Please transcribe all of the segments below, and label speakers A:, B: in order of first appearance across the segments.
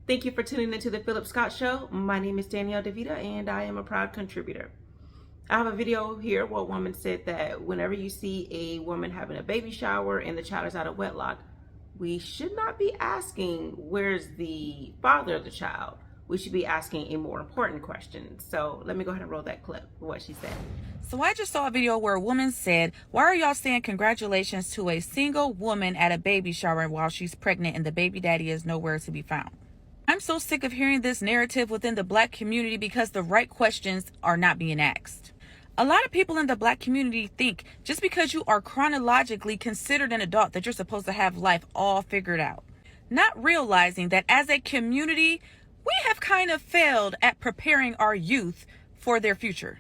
A: Thank you for tuning into the Philip Scott Show. My name is Danielle DeVita and I am a proud contributor. I have a video here where a woman said that whenever you see a woman having a baby shower and the child is out of wedlock, we should not be asking where's the father of the child. We should be asking a more important question. So let me go ahead and roll that clip of what she said.
B: So I just saw a video where a woman said, why are y'all saying congratulations to a single woman at a baby shower while she's pregnant and the baby daddy is nowhere to be found? I'm so sick of hearing this narrative within the Black community because the right questions are not being asked. A lot of people in the Black community think just because you are chronologically considered an adult that you're supposed to have life all figured out, not realizing that as a community, we have kind of failed at preparing our youth for their future.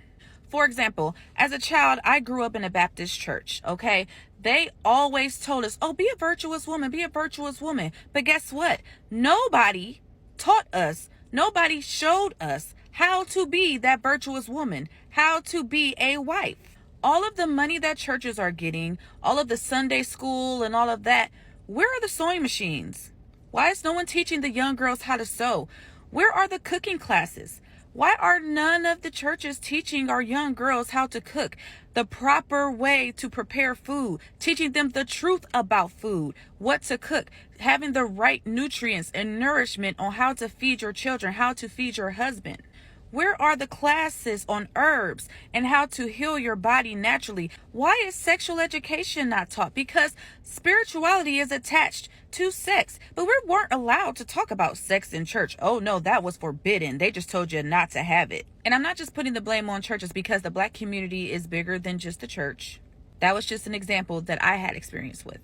B: For example, as a child, I grew up in a Baptist church, okay? They always told us, oh, be a virtuous woman, be a virtuous woman. But guess what? Nobody taught us, nobody showed us how to be that virtuous woman, how to be a wife. All of the money that churches are getting, all of the Sunday school and all of that, where are the sewing machines? Why is no one teaching the young girls how to sew? Where are the cooking classes? Why are none of the churches teaching our young girls how to cook, the proper way to prepare food, teaching them the truth about food, what to cook, having the right nutrients and nourishment on how to feed your children, how to feed your husband? Where are the classes on herbs and how to heal your body naturally? Why is sexual education not taught? Because spirituality is attached to sex, but we weren't allowed to talk about sex in church. Oh no, that was forbidden. They just told you not to have it. And I'm not just putting the blame on churches because the Black community is bigger than just the church. That was just an example that I had experience with.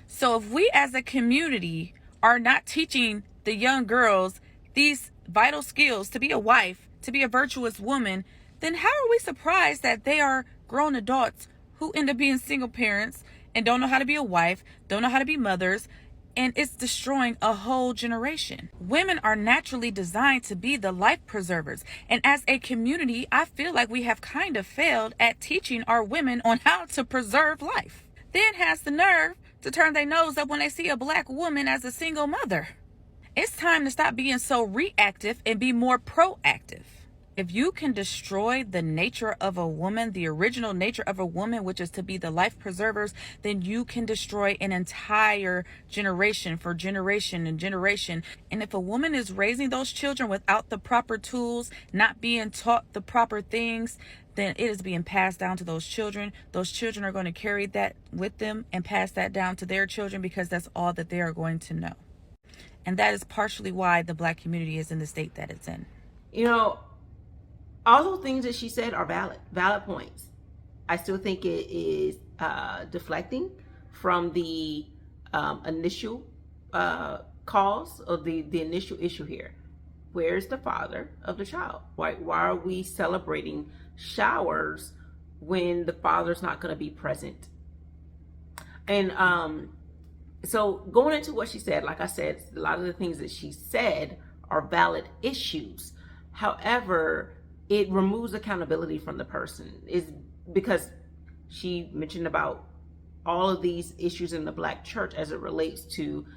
B: So if we as a community are not teaching the young girls these vital skills to be a wife, to be a virtuous woman, then how are we surprised that they are grown adults who end up being single parents and don't know how to be a wife, don't know how to be mothers, and it's destroying a whole generation? Women are naturally designed to be the life preservers. And as a community, I feel like we have kind of failed at teaching our women on how to preserve life. Then has the nerve to turn their nose up when they see a Black woman as a single mother. It's time to stop being so reactive and be more proactive. If you can destroy the nature of a woman, the original nature of a woman, which is to be the life preservers, then you can destroy an entire generation for generation and generation. And if a woman is raising those children without the proper tools, not being taught the proper things, then it is being passed down to those children. Those children are going to carry that with them and pass that down to their children because that's all that they are going to know. And that is partially why the Black community is in the state that it's in.
A: You know, all those things that she said are valid points. I still think it is deflecting from the initial cause of the initial issue here. Where's the father of the child? Why are we celebrating showers when the father's not going to be present? And so going into what she said, like I said, a lot of the things that she said are valid issues. However, it removes accountability from the person, is because she mentioned about all of these issues in the Black church as it relates to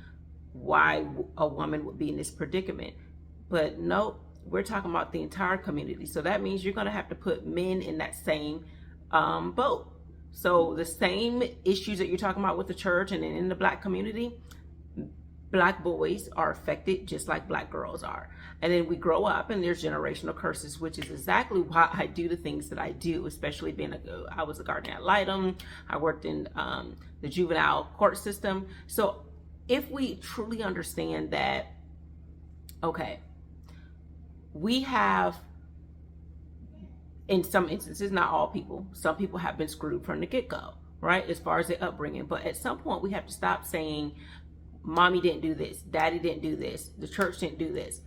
A: why a woman would be in this predicament. But no, we're talking about the entire community. So that means you're going to have to put men in that same boat. So the same issues that you're talking about with the church and in the Black community, Black boys are affected just like Black girls are. And then we grow up and there's generational curses, which is exactly why I do the things that I do, especially I was a guardian ad litem. I worked in the juvenile court system. So if we truly understand that, okay, we have, in some instances, not all people, some people have been screwed from the get-go, right? As far as their upbringing. But at some point we have to stop saying, mommy didn't do this, daddy didn't do this, the church didn't do this.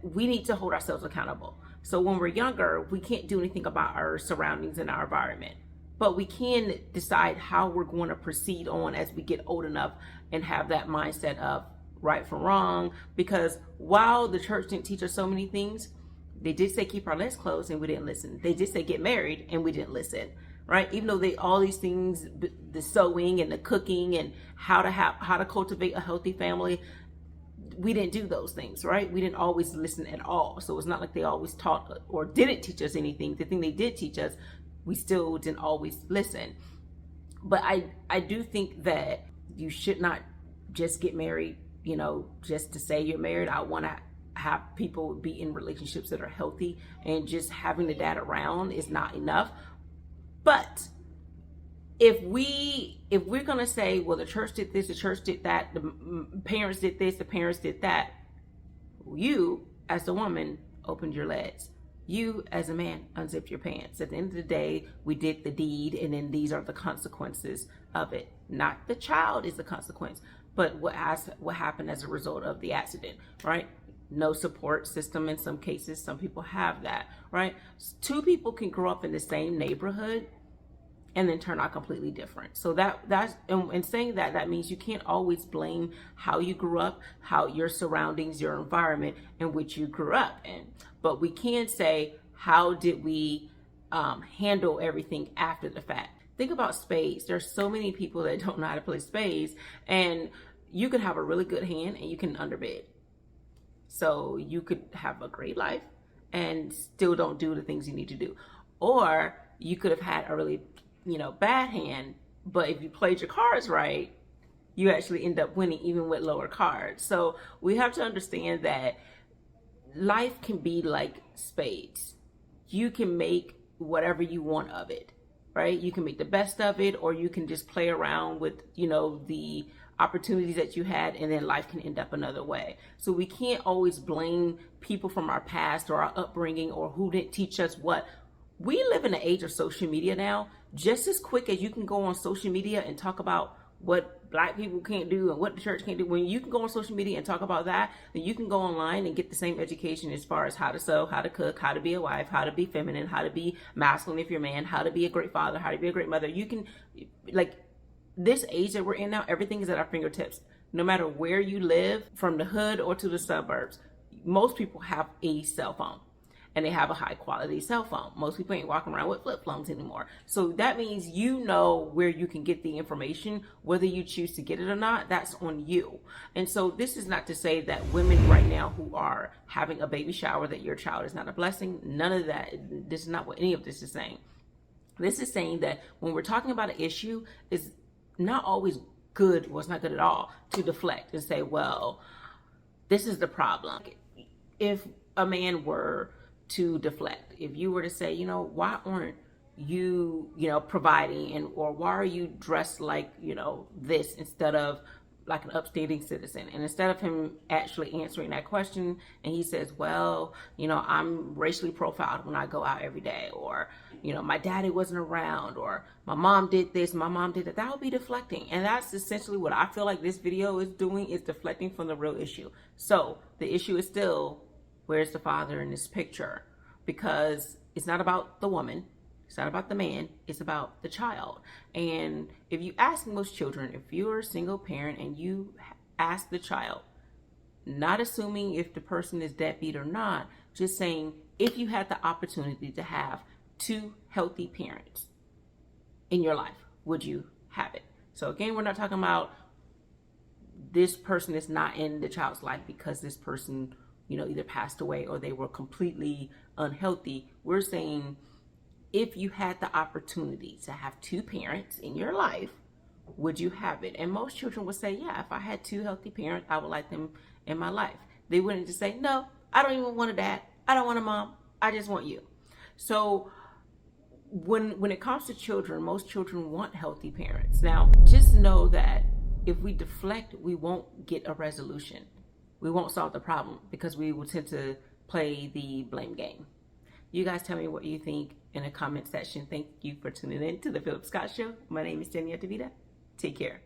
A: We need to hold ourselves accountable. So when we're younger, we can't do anything about our surroundings and our environment, but we can decide how we're going to proceed on as we get old enough and have that mindset of right from wrong. Because while the church didn't teach us so many things, they did say keep our legs closed and we didn't listen. They did say get married and we didn't listen. Right? Even though all these things, the sewing and the cooking and how to cultivate a healthy family, we didn't do those things, right? We didn't always listen at all. So it's not like they always taught or didn't teach us anything. The thing they did teach us, we still didn't always listen. But I do think that you should not just get married, just to say you're married. I want to have people be in relationships that are healthy, and just having the dad around is not enough. But if we're going to say, well, the church did this, the church did that, the parents did this, the parents did that, you as the woman opened your legs. You as a man unzipped your pants. At the end of the day, we did the deed, and then these are the consequences of it. Not the child is the consequence, but what happened as a result of the accident, right? No support system in some cases. Some people have that, right? Two people can grow up in the same neighborhood and then turn out completely different. So that's and saying that means you can't always blame how you grew up, how your surroundings, your environment in which you grew up in. But we can say, how did we handle everything after the fact? Think about spades. There's so many people that don't know how to play spades, and you can have a really good hand and you can underbid. So you could have a great life and still don't do the things you need to do. Or you could have had a really bad hand, but if you played your cards right, you actually end up winning even with lower cards. So we have to understand that life can be like spades. You can make whatever you want of it, right? You can make the best of it, or you can just play around with, the opportunities that you had, and then life can end up another way. So we can't always blame people from our past or our upbringing or who didn't teach us what. We live in the age of social media now. Just as quick as you can go on social media and talk about what Black people can't do and what the church can't do, when you can go on social media and talk about that, then you can go online and get the same education as far as how to sew, how to cook, how to be a wife, how to be feminine, how to be masculine if you're a man, how to be a great father, how to be a great mother. You can, this age that we're in now, everything is at our fingertips. No matter where you live, from the hood or to the suburbs, most people have a cell phone. And they have a high quality cell phone. Most people ain't walking around with flip phones anymore. So that means where you can get the information, whether you choose to get it or not, that's on you. And so this is not to say that women right now who are having a baby shower, that your child is not a blessing. None of that. This is not what any of this is saying. This is saying that when we're talking about an issue, it's not always good, well, it's not good at all, to deflect and say, well, this is the problem. If a man were to deflect, if you were to say, why aren't you, providing, or why are you dressed like, this instead of like an upstanding citizen? And instead of him actually answering that question, and he says, well, I'm racially profiled when I go out every day, or, my daddy wasn't around, or my mom did this, my mom did that would be deflecting. And that's essentially what I feel like this video is doing, is deflecting from the real issue. So the issue is still, where's the father in this picture? Because it's not about the woman, it's not about the man, it's about the child. And if you ask most children, if you're a single parent and you ask the child, not assuming if the person is deadbeat or not, just saying, if you had the opportunity to have two healthy parents in your life, would you have it? So again, we're not talking about this person is not in the child's life because this person either passed away or they were completely unhealthy. We're saying, if you had the opportunity to have two parents in your life, would you have it? And most children would say, yeah, if I had two healthy parents, I would like them in my life. They wouldn't just say, no, I don't even want a dad. I don't want a mom. I just want you. So when it comes to children, most children want healthy parents. Now, just know that if we deflect, we won't get a resolution. We won't solve the problem because we will tend to play the blame game. You guys tell me what you think in the comment section. Thank you for tuning in to the Phillip Scott Show. My name is Danielle DeVita. Take care.